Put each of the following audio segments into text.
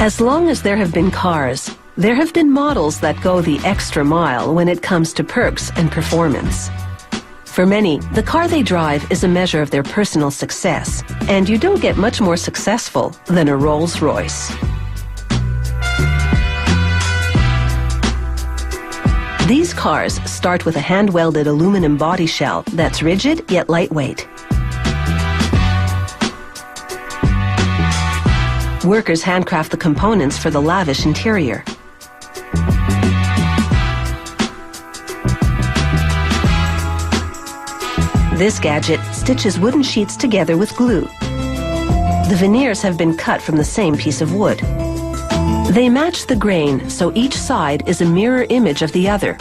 As long as there have been cars, there have been models that go the extra mile when it comes to perks and performance. For many, the car they drive is a measure of their personal success, and you don't get much more successful than a Rolls-Royce. These cars start with a hand-welded aluminum body shell that's rigid yet lightweight. Workers handcraft the components for the lavish interior. This gadget stitches wooden sheets together with glue. The veneers have been cut from the same piece of wood. They match the grain, so each side is a mirror image of the other.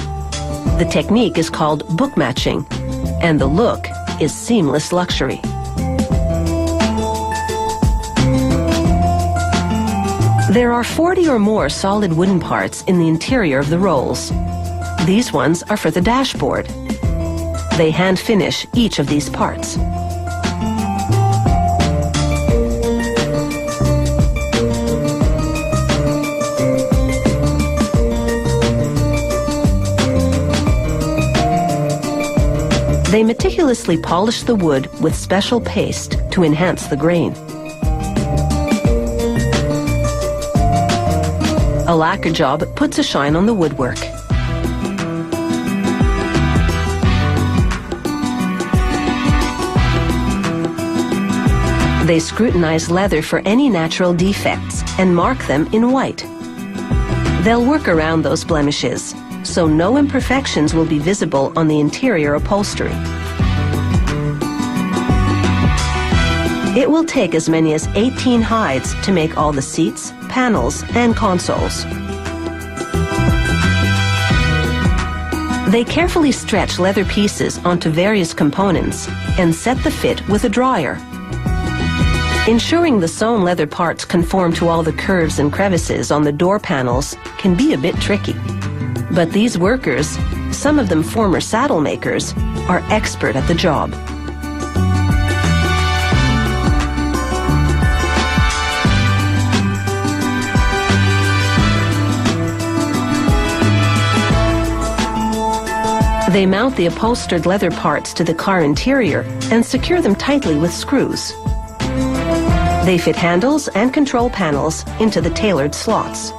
The technique is called book matching, and the look is seamless luxury. There are 40 or more solid wooden parts in the interior of the Rolls. These ones are for the dashboard. They hand finish each of these parts. They meticulously polish the wood with special paste to enhance the grain. A lacquer job puts a shine on the woodwork. They scrutinize leather for any natural defects and mark them in white. They'll work around those blemishes, so no imperfections will be visible on the interior upholstery. It will take as many as 18 hides to make all the seats, panels, and consoles. They carefully stretch leather pieces onto various components and set the fit with a dryer. Ensuring the sewn leather parts conform to all the curves and crevices on the door panels can be a bit tricky. But these workers, some of them former saddle makers, are expert at the job. They mount the upholstered leather parts to the car interior and secure them tightly with screws. They fit handles and control panels into the tailored slots.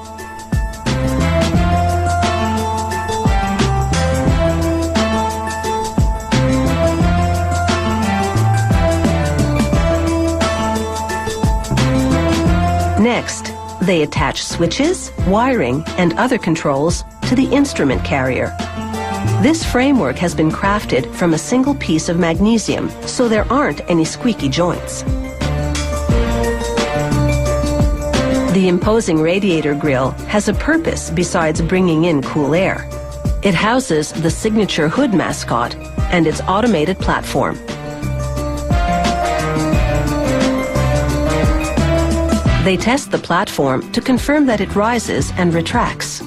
Next, they attach switches, wiring, and other controls to the instrument carrier. This framework has been crafted from a single piece of magnesium, so there aren't any squeaky joints. The imposing radiator grille has a purpose besides bringing in cool air. It houses the signature hood mascot and its automated platform. They test the platform to confirm that it rises and retracts.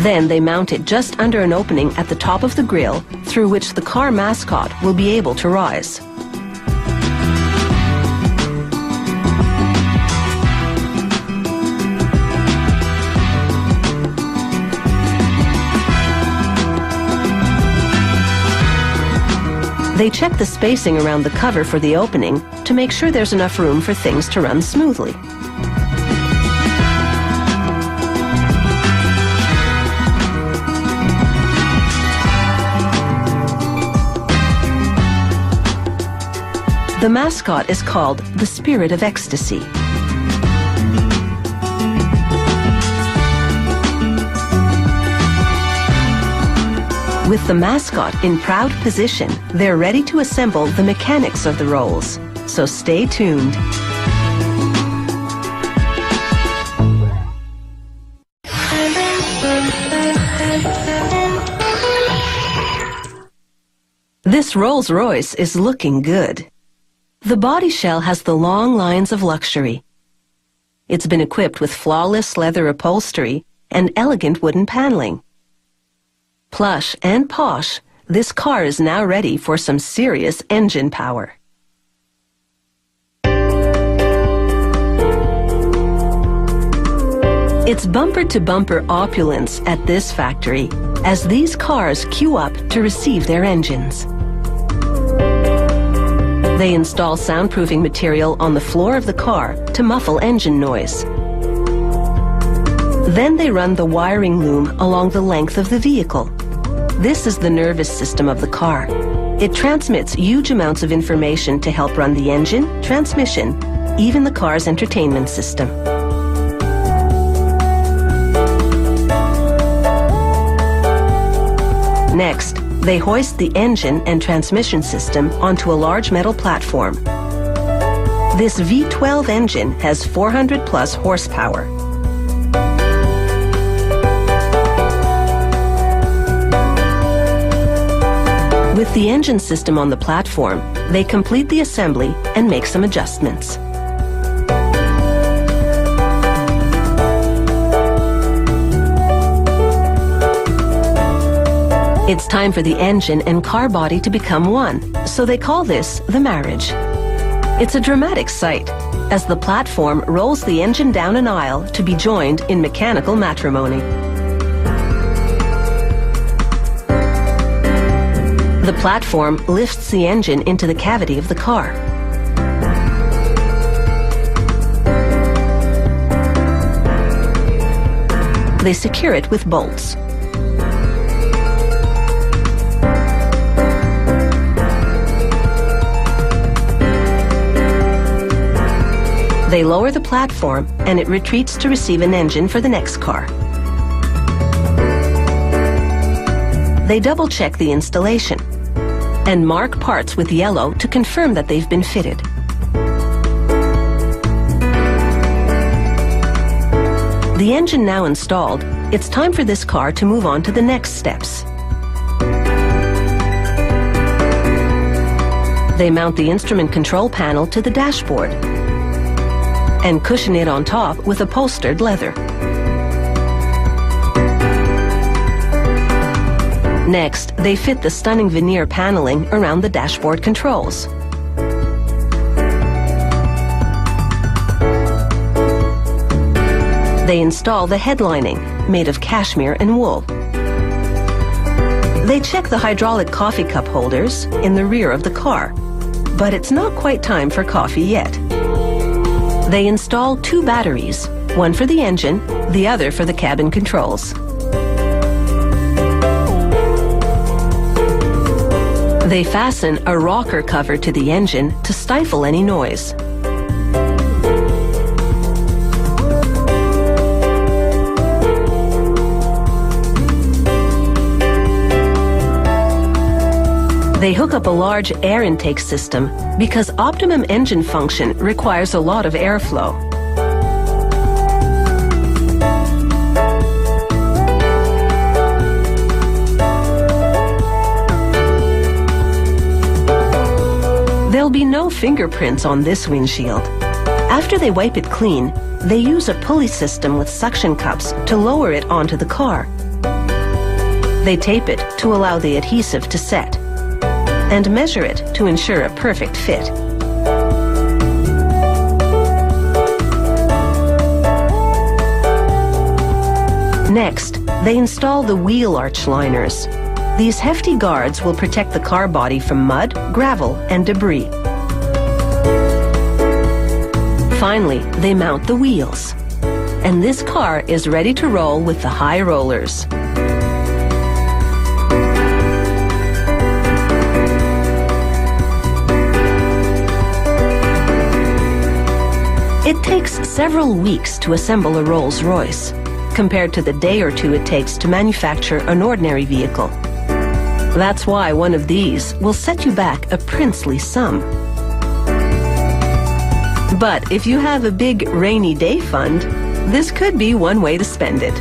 Then they mount it just under an opening at the top of the grille through which the car mascot will be able to rise. They check the spacing around the cover for the opening to make sure there's enough room for things to run smoothly. The mascot is called the Spirit of Ecstasy. With the mascot in proud position, they're ready to assemble the mechanics of the Rolls. So stay tuned. This Rolls-Royce is looking good. The body shell has the long lines of luxury. It's been equipped with flawless leather upholstery and elegant wooden paneling. Plush and posh, this car is now ready for some serious engine power. It's bumper-to-bumper opulence at this factory as these cars queue up to receive their engines. They install soundproofing material on the floor of the car to muffle engine noise. Then they run the wiring loom along the length of the vehicle. This is the nervous system of the car. It transmits huge amounts of information to help run the engine, transmission, even the car's entertainment system. Next, they hoist the engine and transmission system onto a large metal platform. This V12 engine has 400 plus horsepower. With the engine system on the platform, they complete the assembly and make some adjustments. It's time for the engine and car body to become one, so they call this the marriage. It's a dramatic sight, as the platform rolls the engine down an aisle to be joined in mechanical matrimony. The platform lifts the engine into the cavity of the car. They secure it with bolts. They lower the platform and it retreats to receive an engine for the next car. They double-check the installation and mark parts with yellow to confirm that they've been fitted. The engine now installed, it's time for this car to move on to the next steps. They mount the instrument control panel to the dashboard and cushion it on top with upholstered leather. Next, they fit the stunning veneer paneling around the dashboard controls. They install the headlining, made of cashmere and wool. They check the hydraulic coffee cup holders in the rear of the car, but it's not quite time for coffee yet. They install 2 batteries, one for the engine, the other for the cabin controls. They fasten a rocker cover to the engine to stifle any noise. They hook up a large air intake system because optimum engine function requires a lot of airflow. There'll be no fingerprints on this windshield. After they wipe it clean, they use a pulley system with suction cups to lower it onto the car. They tape it to allow the adhesive to set and measure it to ensure a perfect fit. Next, they install the wheel arch liners. These hefty guards will protect the car body from mud, gravel, and debris. Finally, they mount the wheels. And this car is ready to roll with the high rollers. It takes several weeks to assemble a Rolls-Royce, compared to the day or two it takes to manufacture an ordinary vehicle. That's why one of these will set you back a princely sum. But if you have a big rainy day fund, this could be one way to spend it.